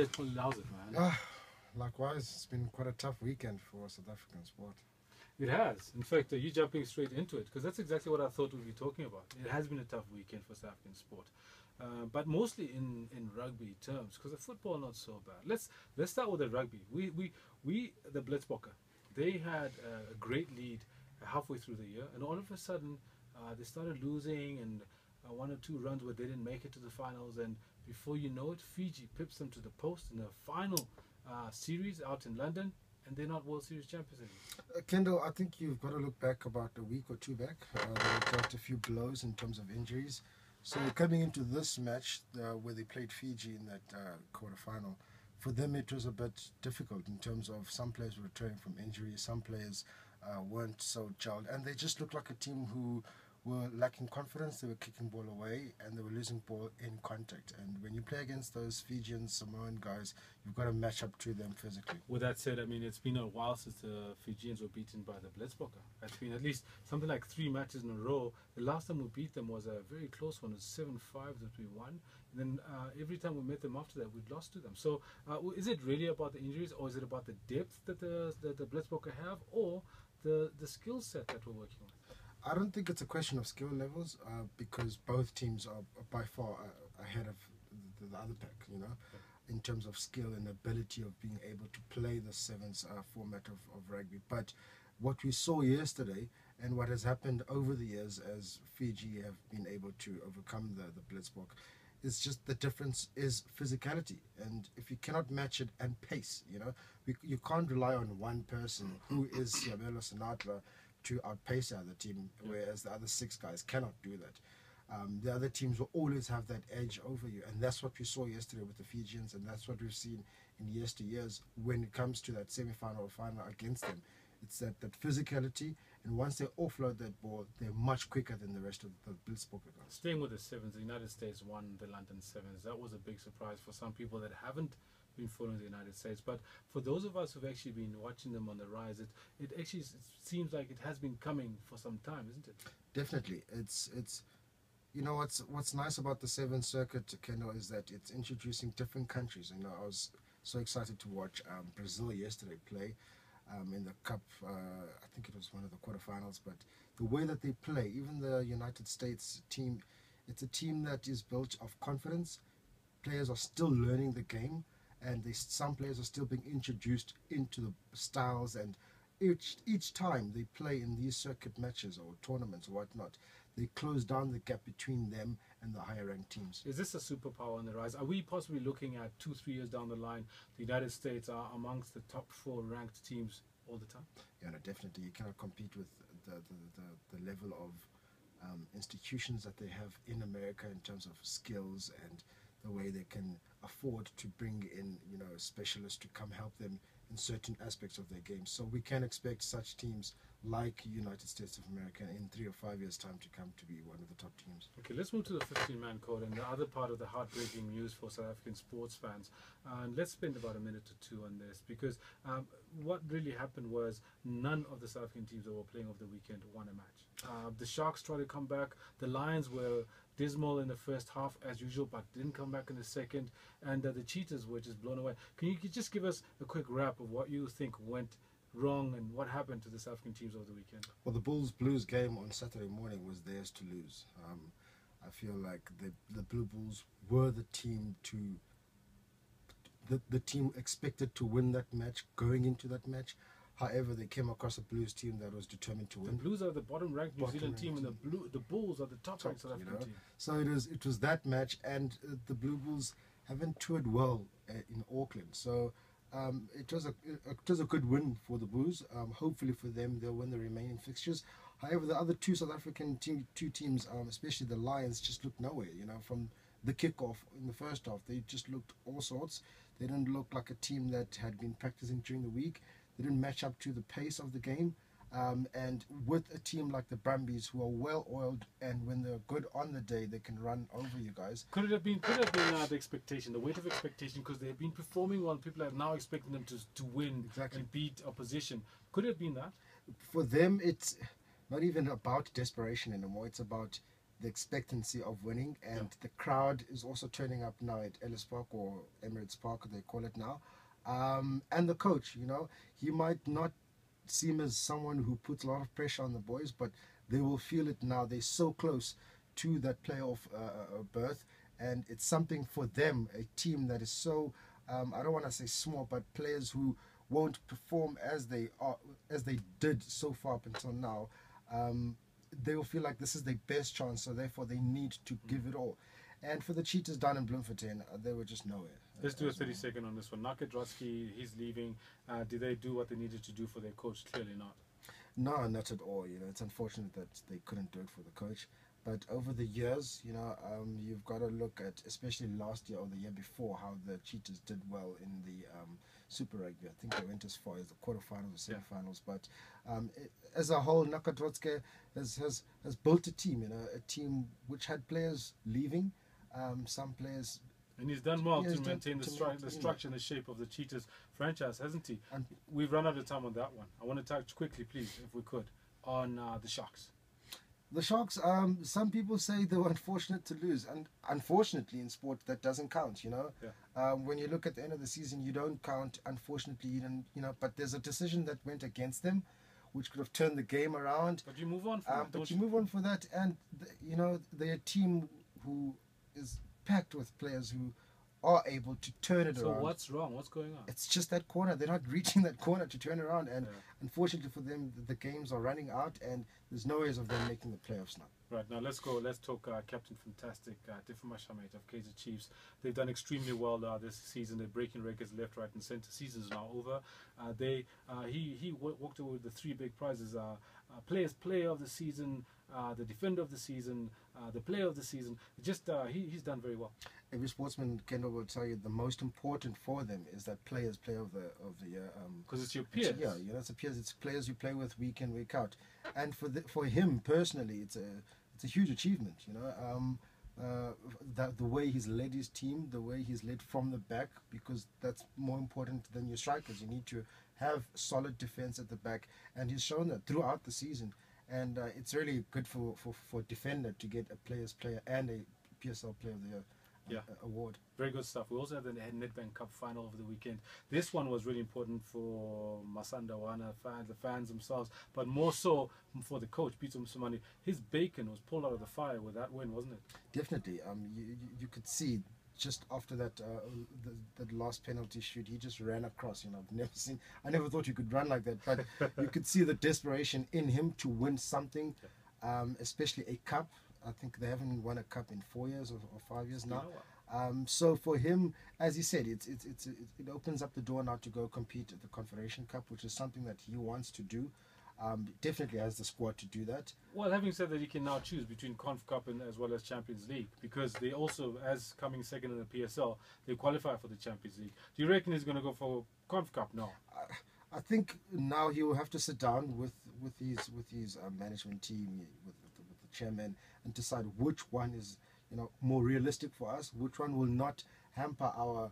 Pierre, how's it, man? Likewise, it's been quite a tough weekend for South African sport. It has. In fact, you jumping straight into it because that's exactly what I thought we'd be talking about. It has been a tough weekend for South African sport, but mostly in rugby terms because the football not so bad. Let's start with the rugby. We the Blitzbokke, they had a great lead halfway through the year, and all of a sudden they started losing and one or two runs where they didn't make it to the finals, and before you know it, Fiji pips them to the post in the final series out in London, and they're not World Series champions anymore. Kendal, I think you've got to look back about a week or two back. They got a few blows in terms of injuries. So coming into this match where they played Fiji in that quarterfinal, for them it was a bit difficult in terms of some players were returning from injury, some players weren't so gelled, and they just looked like a team who were lacking confidence. They were kicking ball away and they were losing ball in contact. And when you play against those Fijian, Samoan guys, you've got to match up to them physically. With that said, I mean, it's been a while since the Fijians were beaten by the Blitzbokke. It's been at least something like 3 matches in a row. The last time we beat them was a very close one. It was 7-5 that we won. And then every time we met them after that, we'd lost to them. So is it really about the injuries, or is it about the depth that the Blitzbokke have, or the skill set that we're working on? I don't think it's a question of skill levels because both teams are by far ahead of the other pack, you know, in terms of skill and ability of being able to play the sevens format of rugby. But what we saw yesterday and what has happened over the years as Fiji have been able to overcome the Blitzbokke is just the difference is physicality. And if you cannot match it and pace, you know, you can't rely on one person who is Sixolele Sotyelelwa to outpace the other team, whereas the other 6 guys cannot do that. The other teams will always have that edge over you, and that's what we saw yesterday with the Fijians, and that's what we've seen in years when it comes to that semi-final or final against them. It's that physicality, and once they offload that ball, they're much quicker than the rest of the Blitzbokke guys. Staying with the sevens, the United States won the London Sevens. That was a big surprise for some people that haven't been following the United States, but for those of us who've actually been watching them on the rise, it actually seems like it has been coming for some time, isn't it? Definitely. It's you know what's nice about the Seven Circuit, Kendal, is that it's introducing different countries. You know, I was so excited to watch Brazil yesterday play in the Cup. I think it was one of the quarterfinals, but the way that they play, even the United States team, it's a team that is built of confidence. Players are still learning the game, and some players are still being introduced into the styles, and each time they play in these circuit matches or tournaments or whatnot, they close down the gap between them and the higher ranked teams. Is this a superpower on the rise? Are we possibly looking at 2-3 years down the line, the United States are amongst the top 4 ranked teams all the time? Yeah, no, definitely. You cannot compete with the level of institutions that they have in America in terms of skills and the way they can afford to bring in, you know, specialists to come help them in certain aspects of their game. So we can expect such teams like United States of America in 3 or 5 years' time to come to be one of the top teams. Okay, let's move to the 15-man code and the other part of the heartbreaking news for South African sports fans. And let's spend about a minute or two on this, because what really happened was none of the South African teams that were playing over the weekend won a match. The Sharks tried to come back. The Lions were dismal in the first half as usual, but didn't come back in the second, and the Cheetahs were just blown away. Can you just give us a quick wrap of what you think went wrong and what happened to the South African teams over the weekend? Well, the Bulls-Blues game on Saturday morning was theirs to lose. I feel like the Blue Bulls were the team the team expected to win that match going into that match. However, they came across a Blues team that was determined to win. The Blues are the bottom-ranked New Zealand team, and the Bulls are the top-ranked South African team. So it was that match, and the Blue Bulls haven't toured well in Auckland. So it was a good win for the Blues. Hopefully for them, they'll win the remaining fixtures. However, the other 2 South African teams, especially the Lions, just looked nowhere. You know, from the kickoff in the first half, they just looked all sorts. They didn't look like a team that had been practicing during the week. They didn't match up to the pace of the game. And with a team like the Brumbies, who are well-oiled, and when they're good on the day, they can run over you guys. Could it have been the expectation, the weight of expectation, because they've been performing well, people are now expecting them to win and beat opposition. Could it have been that? For them, it's not even about desperation anymore. It's about the expectancy of winning, and Yeah. the crowd is also turning up now at Ellis Park, or Emirates Park, they call it now. And the coach, he might not seem as someone who puts a lot of pressure on the boys, but they will feel it now. They're so close to that playoff berth, and it's something for them, a team that is so, I don't want to say small, but players who won't perform as they did so far up until now. They will feel like this is their best chance, so therefore they need to give it all. And for the Cheetahs down in Bloemfontein, they were just nowhere. Let's do a as well. 30-second on this one. Naka Drotsky, he's leaving. Did they do what they needed to do for their coach? Clearly not. No, not at all. It's unfortunate that they couldn't do it for the coach. But over the years, you've got to look at, especially last year or the year before, how the Cheetahs did well in the Super Rugby. I think they went as far as the quarterfinals or semi-finals. Yeah. But as a whole, Nakadrotske has built a team, a team which had players leaving, some players. And he's done well Yeah, to he's done- maintain the to structure and the shape of the Cheetahs franchise, hasn't he? And We've run out of time on that one. I want to touch quickly, please, if we could, on the Sharks. the Sharks, some people say they were unfortunate to lose, and unfortunately in sport that doesn't count. Yeah. When you look at the end of the season, you don't count. Unfortunately, you didn't. But there's a decision that went against them, which could have turned the game around. But you move on from that, But don't you move on for that, and they're a team who is packed with players who are able to turn it So around. what's wrong? What's going on? It's just that corner. They're not reaching that corner to turn around, and Yeah. unfortunately for them, the games are running out, and there's no ways of them making the playoffs now. Right, now let's go. Let's talk Captain Fantastic, Tifuma Shamet of Kaizer Chiefs. They've done extremely well this season. They're breaking records left, right, and centre. Season's now over. He walked away with the three big prizes: Player of the Season, the Defender of the Season, the Player of the Season. He's done very well. Every sportsman, Kendal, will tell you the most important for them is that player of the year. Because it's your peers. Yeah, it's a peers. It's players you play with week in, week out, and for him personally, it's a huge achievement. That the way he's led his team, the way he's led from the back, because that's more important than your strikers. You need to have solid defense at the back, and he's shown that throughout the season. And it's really good for defender to get a player's player and a PSL player of the year. Award. Very good stuff. We also have the Nedbank Cup final over the weekend. This one was really important for Masandawana fans, the fans themselves, but more so for the coach, Peter Msumani. His bacon was pulled out of the fire with that win, wasn't it? Definitely. You could see just after that the last penalty shoot, he just ran across. I never thought you could run like that, but you could see the desperation in him to win something, especially a cup. I think they haven't won a cup in 4 years or 5 years now. So for him, as he said, it opens up the door now to go compete at the Confederation Cup, which is something that he wants to do. Definitely has the squad to do that. Well, having said that, he can now choose between Conf Cup and as well as Champions League, because they also, as coming second in the PSL, they qualify for the Champions League. Do you reckon he's going to go for Conf Cup now? I think now he will have to sit down with his management team, with the chairman, and decide which one is more realistic for us, which one will not hamper our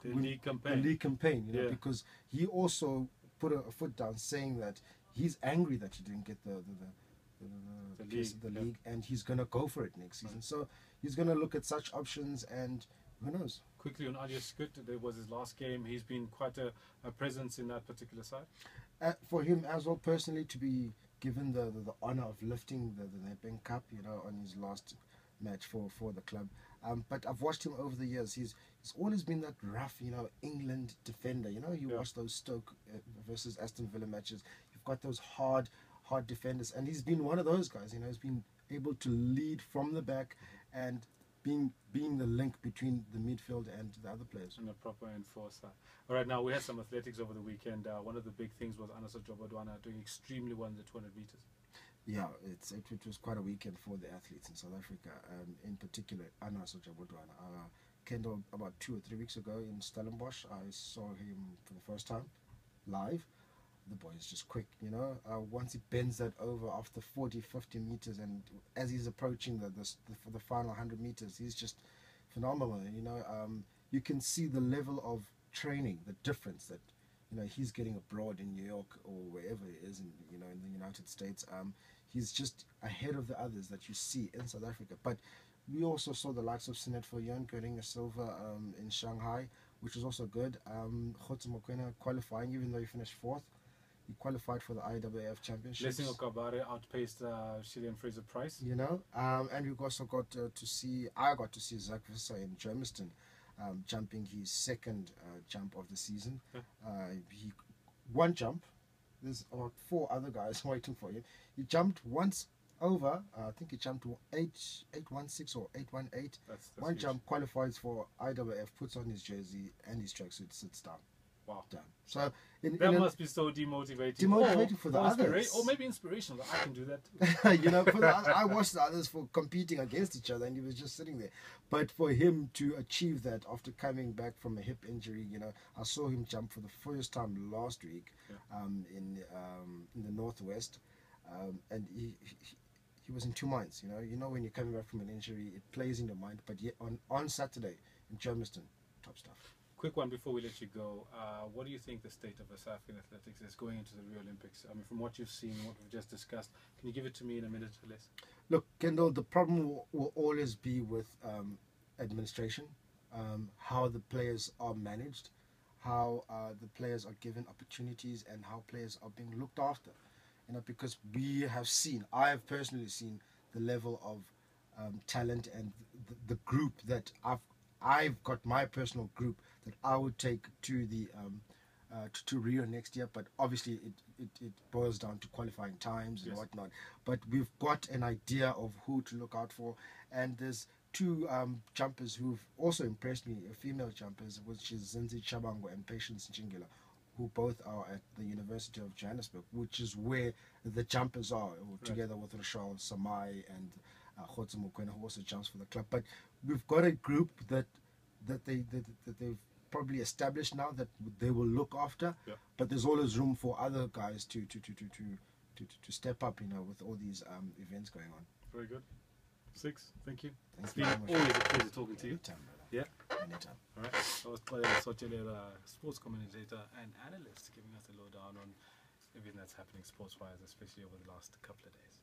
league campaign. The league campaign, because he also put a foot down saying that he's angry that he didn't get the league, and he's going to go for it next season. Right. So he's going to look at such options, and who knows. Quickly on Alias Skut, there was his last game. He's been quite a presence in that particular side. For him as well, personally, to be given the honor of lifting the Nedbank Cup, on his last match for the club. But I've watched him over the years. He's always been that rough, England defender. You watch those Stoke versus Aston Villa matches. You've got those hard defenders, and he's been one of those guys. He's been able to lead from the back and being the link between the midfield and the other players. And a proper enforcer. All right, now we had some athletics over the weekend. One of the big things was Anasa Jobodwana doing extremely well in the 200 meters. Yeah, it was quite a weekend for the athletes in South Africa, in particular Anasa Jobodwana. Kendal, about 2 or 3 weeks ago in Stellenbosch, I saw him for the first time live. The boy is just quick, once he bends that over after 40, 50 meters, and as he's approaching the final 100 meters, he's just phenomenal. You can see the level of training, the difference that he's getting abroad in New York or wherever he is in the United States. he's just ahead of the others that you see in South Africa. But we also saw the likes of Sinet Viljoen getting a silver in Shanghai, which was also good. Khotsi Mokoena qualifying, even though he finished 4th. He qualified for the IAAF Championships. Blessing Okabare outpaced Shillian Fraser-Price. You know, and we also got to see, I got to see Zach Visser in Germiston jumping his 2nd jump of the season. He one jump, there's about 4 other guys waiting for him. He jumped once over, I think he jumped to 816 or 818. That's one huge. jump, qualifies for IAAF, puts on his jersey and his tracksuit, sits down. Wow. Done. So that must be so demotivating. Demotivating for the others. Or maybe inspirational. That I can do that. You know, I watched the others for competing against each other, and he was just sitting there. But for him to achieve that after coming back from a hip injury, you know, I saw him jump for the first time last week in the Northwest, and he was in 2 minds. You know when you're coming back from an injury, it plays in your mind. But yet on Saturday in Germiston, top stuff. Quick one before we let you go. What do you think the state of South African athletics is going into the Rio Olympics? I mean, from what you've seen, what we've just discussed, can you give it to me in a minute or less? Look, Kendal, the problem will always be with administration, how the players are managed, how the players are given opportunities, and how players are being looked after. You know, because I have personally seen the level of talent and the group that I've got my personal group that I would take to the to Rio next year. But obviously it boils down to qualifying times and whatnot. But we've got an idea of who to look out for, and there's 2 jumpers who've also impressed me, female jumpers, which is Zinzi Chabango and Patience Njingila, who both are at the University of Johannesburg, which is where the jumpers are, together with Rochelle Samai and Khotsi Mokoena, who also jumps for the club. But we've got a group that they've probably established now that they will look after. But there's always room for other guys to step up, you know, with all these events going on. Very good. Six, thank you. Thanks It's been very much. always a pleasure talking to you. Anytime, brother. Yeah. Anytime. All right. That was Sixolele Sotyelelwa, sports commentator and analyst, giving us a lowdown on everything that's happening sports-wise, especially over the last couple of days.